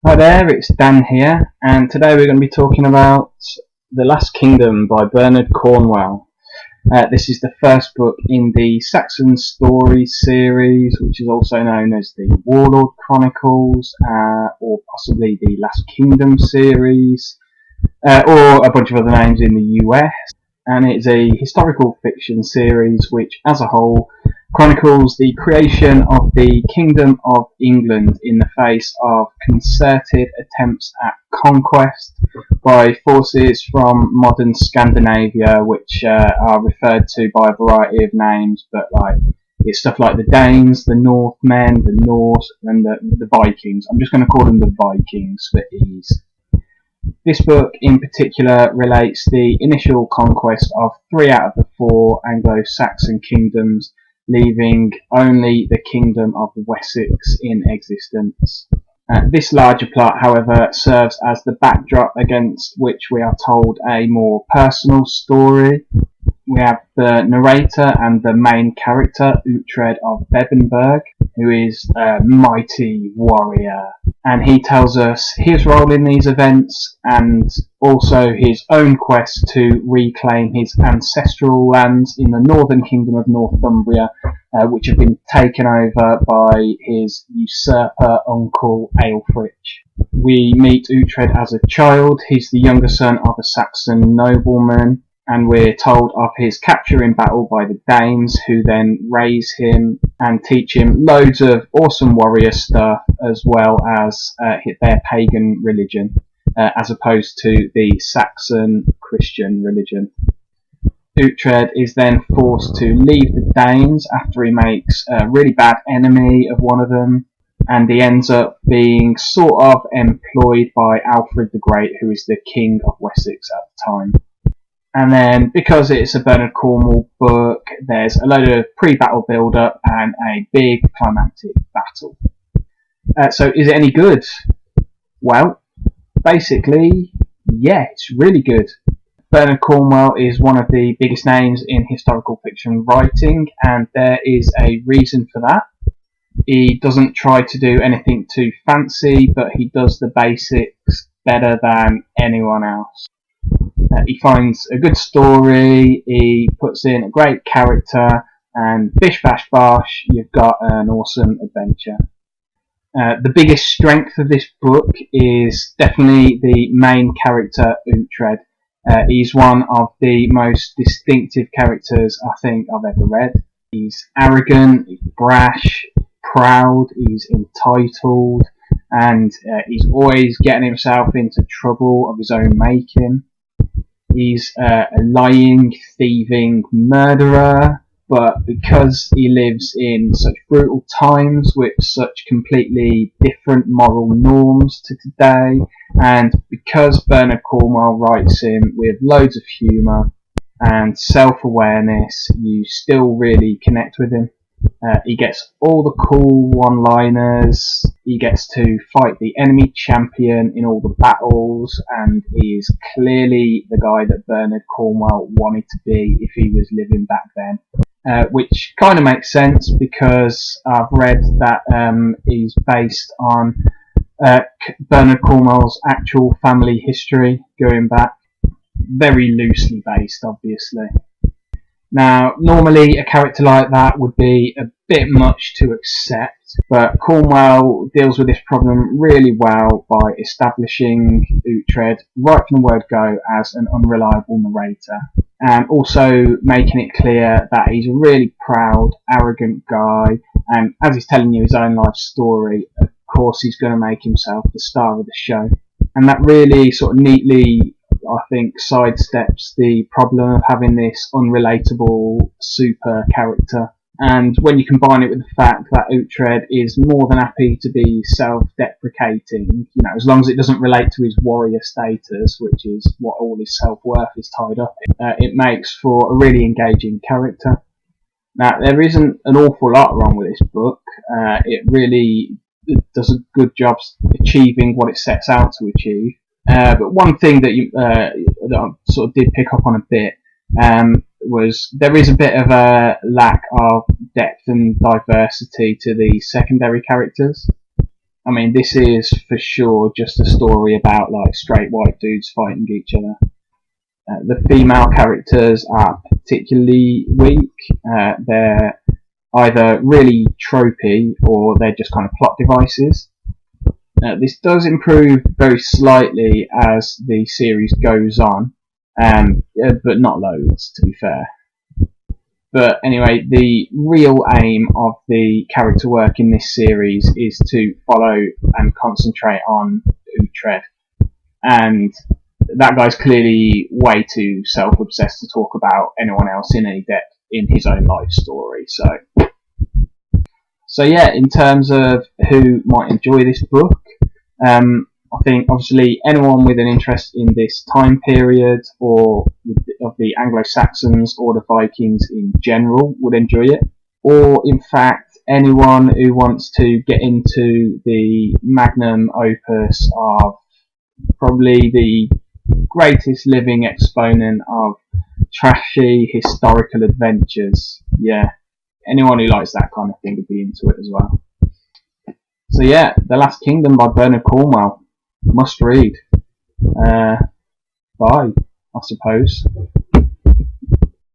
Hi there, it's Dan here, and today we're going to be talking about The Last Kingdom by Bernard Cornwell. This is the first book in the Saxon Stories series, which is also known as the Warlord Chronicles, or possibly the Last Kingdom series, or a bunch of other names in the US. And it's a historical fiction series which, as a whole, chronicles the creation of the Kingdom of England in the face of concerted attempts at conquest by forces from modern Scandinavia, which are referred to by a variety of names, but it's stuff like the Danes, the Northmen, the Norse, and the Vikings. I'm just going to call them the Vikings for ease. This book in particular relates the initial conquest of 3 out of the 4 Anglo-Saxon kingdoms, leaving only the Kingdom of Wessex in existence. This larger plot, however, serves as the backdrop against which we are told a more personal story. We have the narrator and the main character, Uhtred of Bebbanburg, who is a mighty warrior, and he tells us his role in these events and also his own quest to reclaim his ancestral lands in the northern kingdom of Northumbria, which have been taken over by his usurper uncle Aelfric. We meet Uhtred as a child. He's the younger son of a Saxon nobleman, and we're told of his capture in battle by the Danes, who then raise him and teach him loads of awesome warrior stuff, as well as their pagan religion, as opposed to the Saxon Christian religion. Uhtred is then forced to leave the Danes after he makes a really bad enemy of one of them, and he ends up being sort of employed by Alfred the Great, who is the King of Wessex at the time. And then, because it's a Bernard Cornwell book, there's a load of pre-battle build-up and a big climactic battle. So is it any good? Well, basically, yeah, it's really good. Bernard Cornwell is one of the biggest names in historical fiction writing, and there is a reason for that. He doesn't try to do anything too fancy, but he does the basics better than anyone else. He finds a good story, he puts in a great character, and bish bash bosh, you've got an awesome adventure. The biggest strength of this book is definitely the main character, Uhtred. He's one of the most distinctive characters I think I've ever read. He's arrogant, he's brash, proud, he's entitled, and he's always getting himself into trouble of his own making. He's a lying, thieving murderer, but because he lives in such brutal times with such completely different moral norms to today, and because Bernard Cornwell writes him with loads of humour and self-awareness, you still really connect with him. He gets all the cool one-liners, he gets to fight the enemy champion in all the battles, and he is clearly the guy that Bernard Cornwell wanted to be if he was living back then. Which kind of makes sense because I've read that he's based on Bernard Cornwell's actual family history going back. Very loosely based, obviously. Now, normally a character like that would be a bit much to accept, but Cornwell deals with this problem really well by establishing Uhtred right from the word go as an unreliable narrator, and also making it clear that he's a really proud, arrogant guy, and as he's telling you his own life story, of course he's going to make himself the star of the show. And that really sort of neatly, I think, sidesteps the problem of having this unrelatable super character. And when you combine it with the fact that Uhtred is more than happy to be self-deprecating, as long as it doesn't relate to his warrior status, which is what all his self-worth is tied up in, it makes for a really engaging character. Now, there isn't an awful lot wrong with this book. It really does a good job achieving what it sets out to achieve. But one thing that I sort of did pick up on a bit was there is a bit of a lack of depth and diversity to the secondary characters. I mean, this is for sure just a story about like straight white dudes fighting each other. The female characters are particularly weak. They're either really tropey or they're just kind of plot devices. This does improve very slightly as the series goes on, but not loads, to be fair. But anyway, the real aim of the character work in this series is to follow and concentrate on Uhtred. And that guy's clearly way too self-obsessed to talk about anyone else in any depth in his own life story. So yeah, in terms of who might enjoy this book, I think obviously anyone with an interest in this time period or of the Anglo-Saxons or the Vikings in general would enjoy it. Or in fact, anyone who wants to get into the magnum opus of probably the greatest living exponent of trashy historical adventures. Yeah, anyone who likes that kind of thing would be into it as well. So yeah, The Last Kingdom by Bernard Cornwell. Must read. Bye, I suppose.